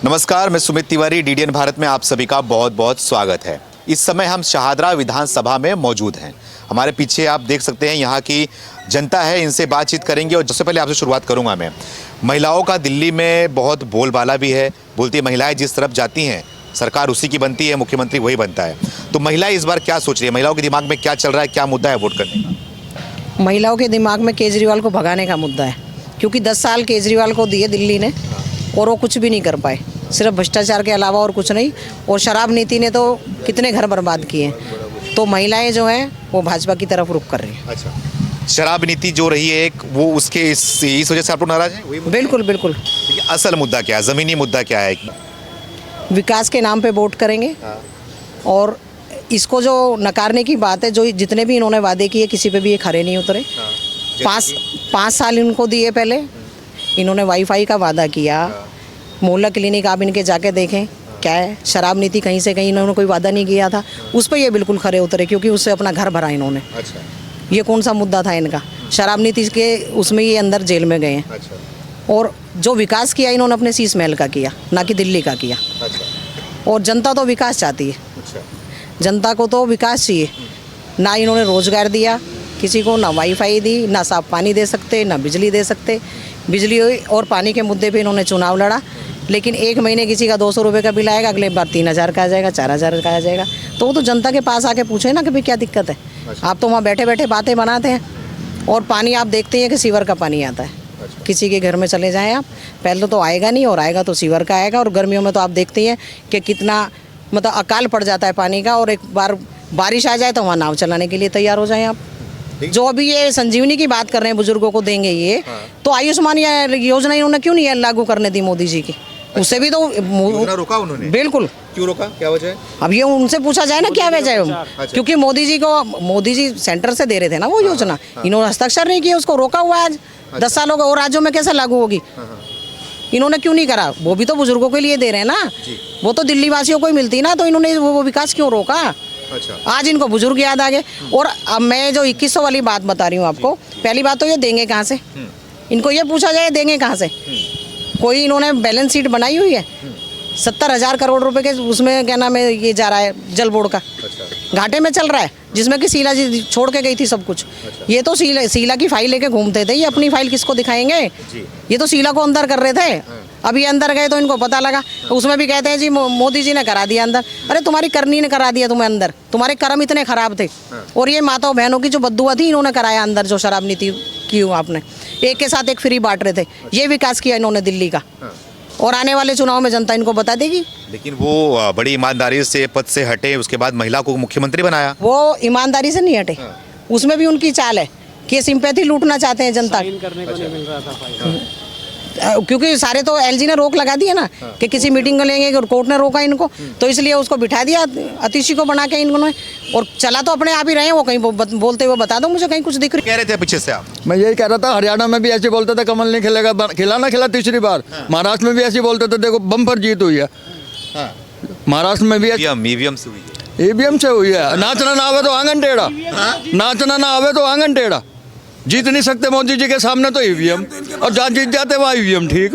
नमस्कार, मैं सुमित तिवारी। डीडीएन भारत में आप सभी का बहुत बहुत स्वागत है। इस समय हम शाहदरा विधानसभा में मौजूद हैं। हमारे पीछे आप देख सकते हैं यहाँ की जनता है, इनसे बातचीत करेंगे। और सबसे पहले आपसे शुरुआत करूँगा मैं। महिलाओं का दिल्ली में बहुत बोलबाला भी है। बोलती महिलाएं जिस तरफ जाती हैं सरकार उसी की बनती है, मुख्यमंत्री वही बनता है। तो महिलाएं इस बार क्या सोच रही है? महिलाओं के दिमाग में क्या चल रहा है, क्या मुद्दा है वोट करने का? महिलाओं के दिमाग में केजरीवाल को भगाने का मुद्दा है, क्योंकि 10 साल केजरीवाल को दिए दिल्ली ने और वो कुछ भी नहीं कर पाए, सिर्फ भ्रष्टाचार के अलावा और कुछ नहीं। और शराब नीति ने तो कितने घर बर्बाद किए। तो महिलाएं जो हैं वो भाजपा की तरफ रुख कर रही हैं। अच्छा, शराब नीति जो रही है एक, वो उसके इस वजह से आप लोग नाराज हैं? वही बिल्कुल बिल्कुल। असल मुद्दा क्या है, ज़मीनी मुद्दा क्या है? विकास के नाम पे वोट करेंगे और इसको जो नकारने की बात है, जो जितने भी इन्होंने वादे किए किसी पे भी ये खरे नहीं उतरे। 5 साल इनको दिए पहले, इन्होंने वाईफाई का वादा किया। मोहल्ला क्लिनिक आप इनके जाके देखें क्या है। शराब नीति कहीं से कहीं इन्होंने कोई वादा नहीं किया था, उस पर ये बिल्कुल खरे उतरे, क्योंकि उससे अपना घर भरा इन्होंने। अच्छा, ये कौन सा मुद्दा था इनका? शराब नीति के उसमें ये अंदर जेल में गए हैं। अच्छा, और जो विकास किया इन्होंने अपने शीश महल का किया, ना कि दिल्ली का किया। अच्छा, और जनता तो विकास चाहती है, अच्छा, जनता को तो विकास चाहिए। ना इन्होंने रोजगार दिया किसी को, ना वाईफाई दी, ना साफ पानी दे सकते, ना बिजली दे सकते। बिजली और पानी के मुद्दे पे इन्होंने चुनाव लड़ा, लेकिन एक महीने किसी का 200 रुपये का बिल आएगा, अगले बार 3000 का आ जाएगा, 4000 का आ जाएगा। तो वो तो जनता के पास आके पूछे ना कि भाई क्या दिक्कत है। आप तो वहाँ बैठे बैठे बातें बनाते हैं। और पानी आप देखते हैं कि सीवर का पानी आता है। किसी के घर में चले जाएं आप, पहले तो आएगा नहीं, और आएगा तो सीवर का आएगा। और गर्मियों में तो आप देखते हैं कि कितना मतलब अकाल पड़ जाता है पानी का। और एक बार बारिश आ जाए तो वहाँ नाव चलाने के लिए तैयार हो जाएं आप। जो अभी ये संजीवनी की बात कर रहे हैं, बुजुर्गों को देंगे ये, तो आयुष्मान योजना इन्होंने क्यों नहीं लागू करने दी मोदी जी की? उससे भी तो रोका उन्होंने। बिल्कुल। क्यों रोका, क्या वजह है? अब ये उनसे पूछा जाए ना क्या वजह है। क्योंकि मोदी जी सेंटर से दे रहे थे ना वो योजना, इन्होंने हस्ताक्षर नहीं किया, उसको रोका हुआ आज 10 साल हो गए। और राज्यों में कैसे लागू होगी? इन्होंने क्यों नहीं करा? वो भी तो बुजुर्गों के लिए दे रहे हैं ना, वो तो दिल्ली वासियों को ही मिलती ना, तो इन्होंने वो विकास क्यों रोका? अच्छा, आज इनको बुजुर्ग याद आ गए। और अब मैं जो 2100 वाली बात बता रही हूँ आपको, पहली बात तो ये देंगे कहाँ से? इनको ये पूछा जाए देंगे कहाँ से? कोई इन्होंने बैलेंस शीट बनाई हुई है? 70,000 करोड़ रुपए के उसमें क्या नाम है ये जा रहा है जल बोर्ड का। अच्छा, घाटे में चल रहा है, जिसमें कि शीला जी छोड़ के गई थी सब कुछ। ये तो शीला की फाइल लेके घूमते थे, ये अपनी फाइल किसको दिखाएंगे? ये तो शीला को अंदर कर रहे थे। अब ये अंदर गए तो इनको पता लगा, उसमें भी कहते हैं जी मोदी जी ने करा दिया अंदर। अरे तुम्हारी करनी ने करा दिया तुम्हें अंदर, तुम्हारे कर्म इतने खराब थे। और ये माताओं बहनों की जो बद्दुआ थी इन्होंने कराया अंदर, जो शराब नीति की आपने एक के साथ एक फ्री बांट रहे थे। ये विकास किया इन्होंने दिल्ली का। और आने वाले चुनाव में जनता इनको बता देगी। लेकिन वो बड़ी ईमानदारी से पद से हटे, उसके बाद महिला को मुख्यमंत्री बनाया। वो ईमानदारी से नहीं हटे, उसमें भी उनकी चाल है कि सिंपैथी लूटना चाहते हैं जनता करने को नहीं मिल रहा था। क्योंकि सारे तो एलजी ने रोक लगा दिया ना कि किसी मीटिंग को लेंगे, और कोर्ट ने रोका इनको, तो इसलिए उसको बिठा दिया अतिशी को बना के इन्होंने। और चला तो अपने आप ही रहे, वो कहीं बोलते हुए बता दो मुझे कहीं कुछ दिख रही। कह रहे थे पीछे से आप? मैं यही कह रहा था, हरियाणा में भी ऐसे बोलते थे कमल नहीं खिलेगा, खिला ना खिला तीसरी बार। महाराष्ट्र में भी ऐसे बोलते थे, देखो बम्पर जीत हुई है। महाराष्ट्र में भी ईवीएम से हुई है। ईवीएम से हुई है। नाचना ना आवे तो आंगन टेढ़ा, नाचना ना आवे तो आंगन टेढ़ा। जीत नहीं सकते मोदी जी के सामने तो ईवीएम, और जहाँ जीत जाते वहाँ ईवीएम। ठीक,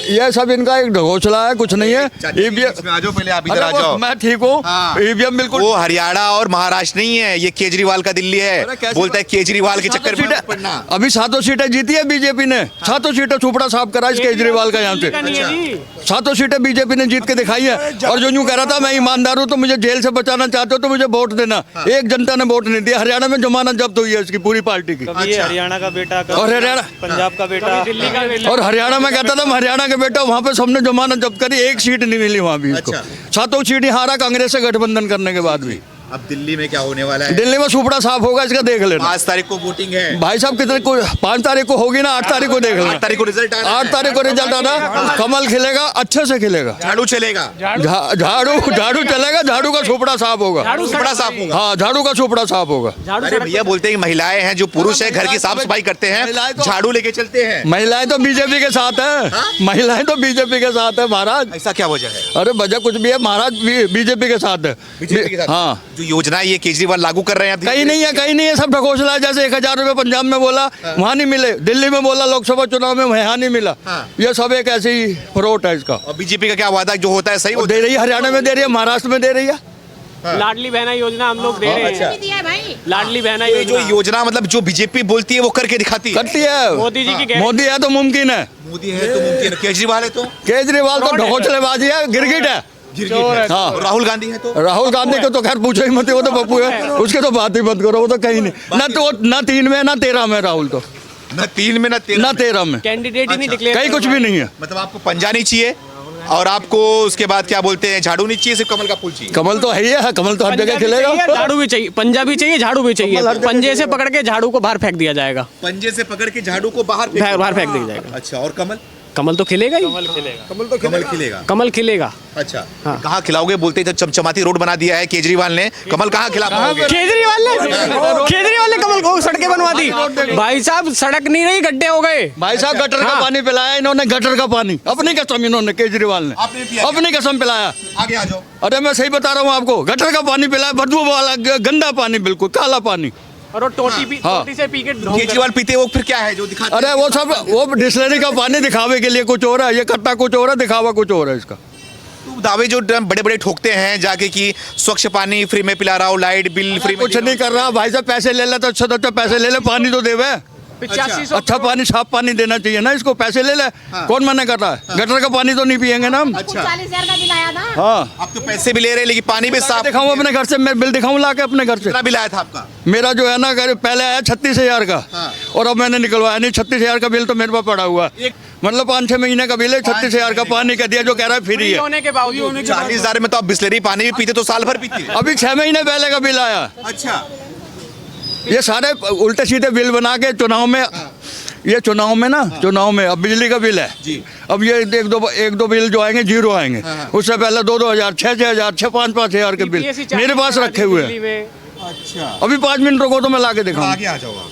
ये सब इनका एक घोषला है, कुछ नहीं है। ईवीएम आ जाओ, पहले आप इधर आ जाओ। मैं ठीक हूँ। ईवीएम बिल्कुल, वो हरियाणा और महाराष्ट्र नहीं है, ये केजरीवाल का दिल्ली है। बोलता है केजरीवाल के चक्कर में पड़ना। अभी 7 सीटें जीती है बीजेपी ने। 7 सीटें छुपड़ा साफ करा इस केजरीवाल का यहाँ से। 7 सीटें बीजेपी ने जीत के दिखाई है। और जो यूँ कह रहा था मैं ईमानदार हूँ तो मुझे जेल से बचाना चाहते हो तो मुझे वोट देना, एक जनता ने वोट नहीं दिया। हरियाणा में जमानत जब्त हुई है इसकी पूरी पार्टी की। हरियाणा का बेटा, और हरियाणा पंजाब का बेटा, दिल्ली का बेटा। और हरियाणा में कहता था हरियाणा के बेटा, वहाँ पे सबने जमानत जब्त करी, एक सीट नहीं मिली वहाँ भी इसको। 7 सीट ही हारा कांग्रेस से गठबंधन करने के बाद भी। अब दिल्ली में क्या होने वाला है? दिल्ली में सुपड़ा साफ होगा, इसका देख लेना। 5 तारीख को वोटिंग है भाई साहब। कितने को 5 तारीख को होगी ना, 8 तारीख को देख लेना। 8 तारीख को रिजल्ट आना। 8 तारीख को रिजल्ट आना। कमल खिलेगा, अच्छे से खिलेगा, झाड़ू चलेगा, झाड़ू चलेगा, झाड़ू का सुपड़ा साफ होगा, सुपड़ा साफ होगा। हाँ, झाड़ू का सुपड़ा साफ होगा। अरे भैया बोलते हैं महिलाएं हैं जो पुरुष है घर की साफ सफाई करते हैं, झाड़ू लेके चलते हैं। महिलाएं तो बीजेपी के साथ है। महिलाएं तो बीजेपी के साथ है महाराज। ऐसा क्या वजह है? अरे वजह कुछ भी है महाराज, बीजेपी के साथ है। बीजेपी के साथ? हाँ, जो योजना ये केजरीवाल लागू कर रहे हैं आप कहीं नहीं है, कहीं नहीं है, सब ढकोसला है। जैसे 1000 रुपये पंजाब में बोला वहाँ नहीं मिले, दिल्ली में बोला लोकसभा चुनाव में वहाँ नहीं मिला। ये सब एक ऐसी ही फ्रॉड है इसका। और बीजेपी का क्या वादा जो होता है सही वो दे रही है, हरियाणा में दे रही है, महाराष्ट्र में दे रही है। लाडली बहना योजना हम लोग दे रहे हैं। लाडली बहना ये जो योजना योजना मतलब जो बीजेपी बोलती है वो करके दिखाती है। करती है मोदी जी की मोदी है तो मुमकिन है, मोदी है तो मुमकिन है, केजरीवाल है तो केजरीवाल तो ढकोसलेबाजी है, गिरगिट है। हाँ, और राहुल गांधी है तो राहुल गांधी को तो खैर पूछो ही मत, वो तो पप्पू है, उसके तो बात ही मत करो, वो तो कहीं नहीं। ना तो ना 3 में ना 13 में राहुल तो, न 3 में न 13 ना 13 में, कैंडिडेट ही नहीं डिक्लेयर कहीं कुछ भी नहीं है। मतलब आपको पंजा नहीं चाहिए और आपको उसके बाद क्या बोलते हैं झाड़ू नहीं चाहिए, सिर्फ कमल का फूल चाहिए। कमल तो है ही है, कमल तो हर जगह खिलेगा। झाड़ू भी चाहिए, पंजा भी चाहिए, झाड़ू भी चाहिए। पंजे से पकड़ के झाड़ू को बाहर फेंक दिया जाएगा, पंजे से पकड़ के झाड़ू को बाहर बाहर फेंक दिया जाएगा। अच्छा, और कमल? कमल तो खिलेगा ही, कमल खिलेगा। कमल खिलेगा। अच्छा, हाँ। कहाँ खिलाओगे? बोलते हैं तो चमचमाती रोड बना दिया है केजरीवाल ने, कमल कहाँ खिला पाओगे? केजरीवाल ने कमल को सड़कें बनवा दी। भाई साहब सड़क नहीं रही, गड्ढे हो गए। भाई साहब गटर का पानी पिलाया इन्होंने, गटर का पानी अपनी कसम, इन्होंने केजरीवाल ने आपने पिया? अपनी कसम पिलाया। आगे आ जाओ। अरे मैं सही बता रहा हूँ आपको, गटर का पानी पिलाया, बदबू वाला गंदा पानी, बिल्कुल काला पानी। और वो टोटी से पी के ढोंग केजरीवाल पीते वो फिर क्या है जो दिखाते अरे वो सब वो डिस्लरी का पानी दिखावे के लिए कुछ और है, ये कट्टा कुछ और है, दिखावा कुछ और है इसका। तो दावे जो बड़े बड़े ठोकते हैं जाके कि स्वच्छ पानी फ्री में पिला रहा हूँ, लाइट बिल फ्री में कुछ नहीं कर रहा भाई साहब, पैसे ले ले तो अच्छा पैसे ले ले, पानी तो देवे। 8500 अच्छा पानी, साफ पानी देना चाहिए ना इसको, पैसे ले ले। कौन मना कर रहा है? गटर का पानी तो नहीं पियेंगे ना हम। अच्छा, 40,000 का बिल आया था। हाँ, आप तो पैसे भी ले रहे हैं लेकिन पानी भी साफ। दिखाऊं अपने घर से, मैं बिल दिखाऊं ला के अपने घर से। कितना बिल आया था आपका? मेरा जो है ना पहले आया 36,000 का, और अब मैंने निकलवाया नहीं। 36,000 का बिल तो मेरे पास पड़ा हुआ है, मतलब 5-6 महीने का बिल है। 36,000 का पानी का दिया, जो कह रहा है फ्री है। होने के बावजूद 40,000 में तो आप बिस्लरी पानी भी पीते तो साल भर पीते हैं। अभी 6 महीने पहले का बिल आया। अच्छा, ये सारे उल्टे सीधे बिल बना के चुनाव में, ये चुनाव में ना, चुनाव में अब बिजली का बिल है जी। अब ये एक दो बिल जो आएंगे जीरो आएंगे। उससे पहले 2-2 हज़ार, 6-6 हज़ार, 5-5 हज़ार के बिल मेरे पास रखे हुए हैं। अच्छा, अभी 5 मिनट रुको तो मैं ला के दिखाऊं। आगे आ जाओ आप।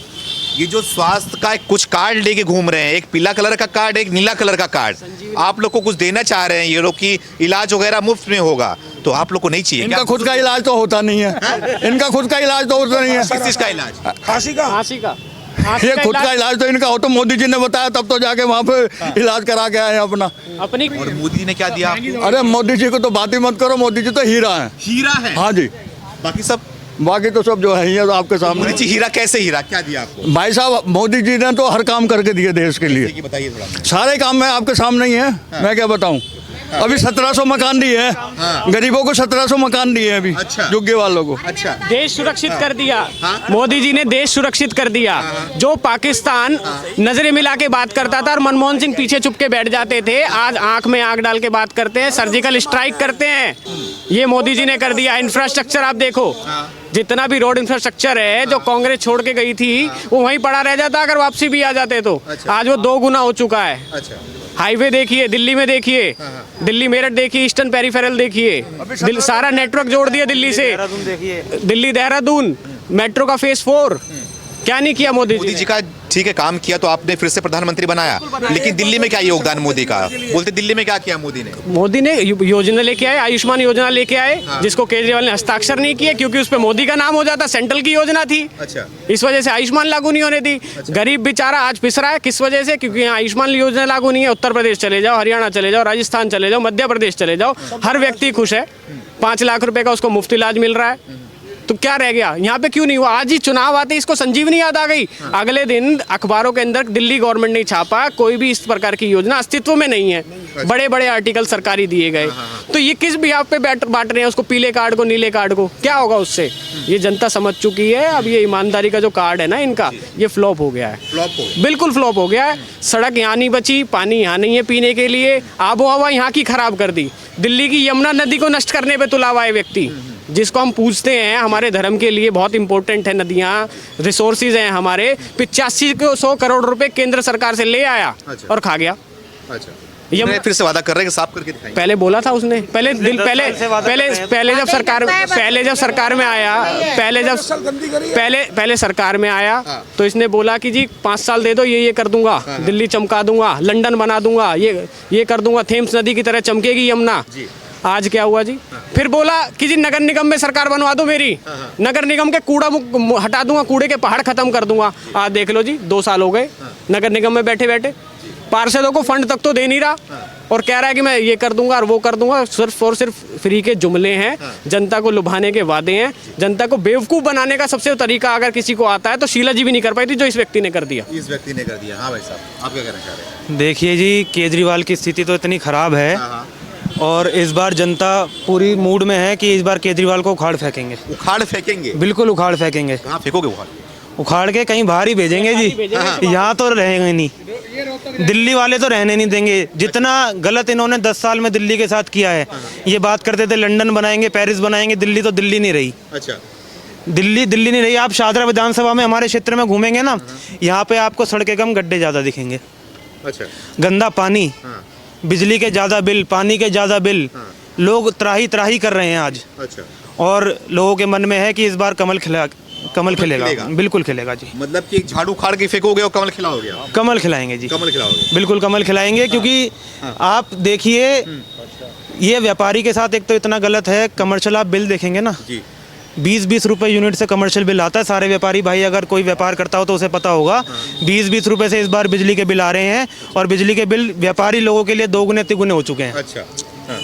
ये जो स्वास्थ्य का कुछ कार्ड लेके घूम रहे हैं, एक पीला कलर का कार्ड, एक नीला कलर का कार्ड, आप लोग को कुछ देना चाह रहे हैं ये लोग कि इलाज वगैरह मुफ्त में होगा, तो आप लोग को नहीं चाहिए? इनका खुद का इलाज तो होता नहीं है, इनका खुद का इलाज तो होता नहीं है। किस चीज का इलाज? फांसी का ये खुद का इलाज तो इनका हो, तो मोदी जी ने बताया तब तो जाके वहाँ पे इलाज करा के आए अपना। अपनी। और मोदी जी ने क्या दिया आपको? अरे मोदी जी को तो बात ही मत करो, मोदी जी तो हीरा है। हीरा है? हाँ जी, बाकी सब? बाकी तो सब जो है ही है, तो आपके मोदी सामने। जी हीरा कैसे? हीरा क्या दिया आपको? भाई साहब मोदी जी ने तो हर काम करके दिए देश के लिए, ये बताइए थोड़ा। सारे काम में आपके सामने ही है। मैं क्या बताऊं, अभी 1700 मकान दिए हैं गरीबों को, 1700 मकान दिए हैं अभी। अच्छा। जुग्गे वालों को। अच्छा, देश सुरक्षित कर दिया। मोदी जी ने देश सुरक्षित कर दिया। जो पाकिस्तान नजरें मिला के बात करता था और मनमोहन सिंह पीछे चुप के बैठ जाते थे, आज आंख में आंख डाल के बात करते हैं, सर्जिकल स्ट्राइक करते हैं। ये मोदी जी ने कर दिया। इंफ्रास्ट्रक्चर आप देखो, जितना भी रोड इंफ्रास्ट्रक्चर है जो कांग्रेस छोड़ के गई थी वो वहीं पड़ा रह जाता अगर वापसी भी आ जाते तो। आज वो 2 गुना हो चुका है। अच्छा, हाईवे देखिए, दिल्ली में देखिए, दिल्ली मेरठ देखिए, ईस्टर्न पेरिफेरल देखिए, सारा नेटवर्क जोड़ दिया दिल्ली से। दिल्ली देहरादून मेट्रो का फेज 4 क्या नहीं किया मोदी जी का? ठीक है, काम किया तो आपने फिर से प्रधानमंत्री बनाया, लेकिन दिल्ली में क्या योगदान मोदी का? बोलते दिल्ली में क्या किया मोदी ने? मोदी ने योजना लेके आए, आयुष्मान योजना लेके आए, जिसको केजरीवाल ने हस्ताक्षर नहीं किया क्योंकि उस पर मोदी का नाम हो जाता, सेंट्रल की योजना थी। अच्छा, इस वजह से आयुष्मान लागू नहीं होने दी। गरीब बेचारा आज पिस रहा है, किस वजह से? क्योंकि यहाँ आयुष्मान योजना लागू नहीं है। उत्तर प्रदेश चले जाओ, हरियाणा चले जाओ, राजस्थान चले जाओ, मध्य प्रदेश चले जाओ, हर व्यक्ति खुश है। 5 लाख रुपए का उसको मुफ्त इलाज मिल रहा है। तो क्या रह गया यहाँ पे? क्यों नहीं हुआ? आज ही चुनाव आते इसको संजीवनी याद आ गई। अगले दिन अखबारों के अंदर दिल्ली गवर्नमेंट ने छापा, कोई भी इस प्रकार की योजना अस्तित्व में नहीं है। बड़े बड़े आर्टिकल सरकारी दिए गए। तो ये किस भी आप पे बांट रहे हैं उसको, पीले कार्ड को, नीले कार्ड को? क्या होगा उससे? ये जनता समझ चुकी है। अब ये ईमानदारी का जो कार्ड है ना इनका, ये फ्लॉप हो गया है। फ्लॉप हो? बिल्कुल फ्लॉप हो गया है। सड़क यहाँ नहीं बची, पानी यहाँ नहीं है पीने के लिए, आबो हवा यहाँ की खराब कर दी। दिल्ली की यमुना नदी को नष्ट करने पे तुला हुआ है व्यक्ति, जिसको हम पूछते हैं हमारे धर्म के लिए बहुत इंपॉर्टेंट है नदियाँ, रिसोर्सेज हैं हमारे। 85 करोड़ रुपए केंद्र सरकार से ले आया और खा गया। अच्छा, ये फिर से वादा कर रहे हैं कि साफ करके दिखाएंगे। पहले बोला था उसने, पहले जब सरकार में आया, पहले सरकार में आया तो इसने बोला कि जी 5 साल दे दो, ये कर दूंगा, दिल्ली चमका दूंगा, लंदन बना दूंगा, ये कर दूंगा, थेम्स नदी की तरह चमकेगी यमुना। आज क्या हुआ जी, फिर बोला कि जी नगर निगम में सरकार बनवा दो मेरी, नगर निगम के कूड़ा हटा दूंगा, कूड़े के पहाड़ खत्म कर दूंगा। आज देख लो जी 2 साल हो गए नगर निगम में बैठे बैठे, पार्षदों को फंड तक तो दे नहीं रहा और कह रहा है कि मैं ये कर दूंगा और वो कर दूंगा। सिर्फ और सिर्फ फ्री के जुमले हैं, जनता को लुभाने के वादे हैं, जनता को बेवकूफ़ बनाने का सबसे तरीका अगर किसी को आता है तो शीला जी भी नहीं कर पाई थी जो इस व्यक्ति ने कर दिया। इस व्यक्ति ने कर दिया। हाँ भाई साहब, आप क्या कहना चाह रहे हैं? देखिए जी, केजरीवाल की स्थिति तो इतनी ख़राब है हाँ। और इस बार जनता पूरी मूड में है कि इस बार केजरीवाल को उखाड़ फेंकेंगे, उखाड़ फेंकेंगे? बिल्कुल उखाड़ फेंकेंगे। कहाँ फेंकोगे उखाड़? उखाड़ के कहीं बाहर ही भेजेंगे जी, यहाँ तो रहेंगे नहीं, दिल्ली वाले तो रहने नहीं देंगे। जितना गलत इन्होंने 10 साल में दिल्ली के साथ किया है, ये बात करते थे लंदन बनाएंगे, पेरिस बनाएंगे, दिल्ली तो दिल्ली नहीं रही। अच्छा, दिल्ली नहीं रही। आप शाहदरा विधानसभा में हमारे क्षेत्र में घूमेंगे ना, यहाँ पे आपको सड़कें कम गड्ढे ज़्यादा दिखेंगे, अच्छा, गंदा पानी, बिजली के ज़्यादा बिल, पानी के ज़्यादा बिल, लोग त्राही त्राही कर रहे हैं आज। अच्छा। और लोगों के मन में है कि इस बार कमल खिलेगा, बिल्कुल खिलेगा जी। मतलब कि एक झाड़ू उखाड़ के फेंकोगे और कमल खिलाओगे? कमल खिलाएंगे जी, कमल खिलाओगे? बिल्कुल कमल खिलाएंगे। क्योंकि आप देखिए, ये व्यापारी के साथ एक तो इतना गलत है। कमर्शियल आप बिल देखेंगे ना, जी, 20-20 रुपए यूनिट से कमर्शियल बिल आता है। सारे व्यापारी भाई, अगर कोई व्यापार करता हो तो उसे पता होगा, 20-20 रुपए से इस बार बिजली के बिल आ रहे हैं और बिजली के बिल व्यापारी लोगों के लिए 2 गुने 3 गुने हो चुके हैं। अच्छा, हाँ,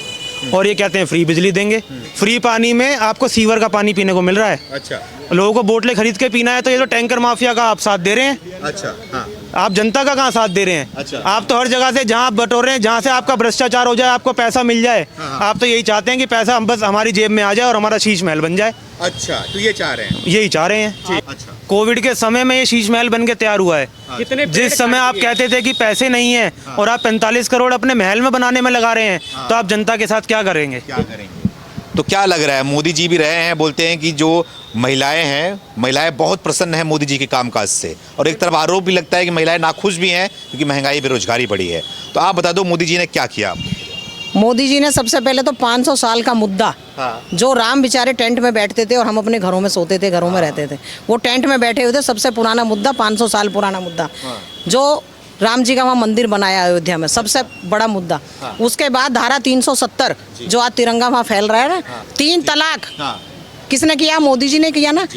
और ये कहते हैं फ्री बिजली देंगे। फ्री पानी में आपको सीवर का पानी पीने को मिल रहा है। अच्छा, लोगों को बोतलें खरीद के पीना है तो ये तो टैंकर माफिया का आप साथ दे रहे हैं। अच्छा, हाँ, आप जनता का कहाँ साथ दे रहे हैं? अच्छा। आप तो हर जगह से जहाँ आप बटोर रहे हैं, जहाँ से आपका भ्रष्टाचार हो जाए, आपको पैसा मिल जाए, आप तो यही चाहते हैं कि पैसा हम बस हमारी जेब में आ जाए और हमारा शीश महल बन जाए। अच्छा, तो ये चाह रहे हैं? यही चाह रहे हैं। अच्छा, कोविड के समय में ये शीश महल बन के तैयार हुआ है। कितने जिस समय आप कहते थे कि पैसे नहीं है और आप 45 करोड़ अपने महल में बनाने में लगा रहे हैं, तो आप जनता के साथ क्या करेंगे? क्या करेंगे? तो क्या लग रहा है, मोदी जी भी रहे हैं, बोलते हैं कि जो महिलाएं हैं, महिलाएं बहुत प्रसन्न हैं मोदी जी के कामकाज से, और एक तरफ आरोप भी लगता है कि महिलाएं नाखुश भी हैं क्योंकि महंगाई बेरोजगारी बढ़ी है। तो आप बता दो मोदी जी ने क्या किया? मोदी जी ने सबसे पहले तो 500 साल का मुद्दा, जो राम बेचारे टेंट में बैठते थे और हम अपने घरों में सोते थे, घरों में रहते थे, वो टेंट में बैठे हुए थे। सबसे पुराना मुद्दा, 500 साल पुराना मुद्दा, जो राम जी का वहाँ मंदिर बनाया अयोध्या में, सबसे बड़ा मुद्दा। उसके बाद धारा 370, जो आज तिरंगा वहाँ फैल रहा है ना, 3 तलाक किसने किया? मोदी जी ने किया ना।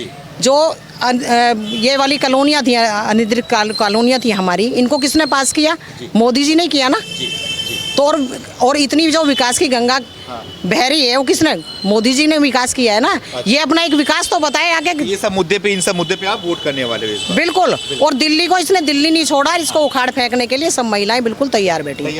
जो ये वाली कॉलोनियाँ थी, अनिर्दिष्ट कॉलोनियाँ थी हमारी, इनको किसने पास किया? मोदी जी ने किया ना। तो और इतनी जो विकास की गंगा बह रही है, वो किसने? मोदी जी ने विकास किया है ना। ये अपना एक विकास तो बताए आगे। ये सब मुद्दे पे, इन सब मुद्दे पे आप वोट करने वाले हैं? बिल्कुल। और दिल्ली को इसने दिल्ली नहीं छोड़ा, इसको उखाड़ फेंकने के लिए सब महिलाएं बिल्कुल तैयार बैठी हुई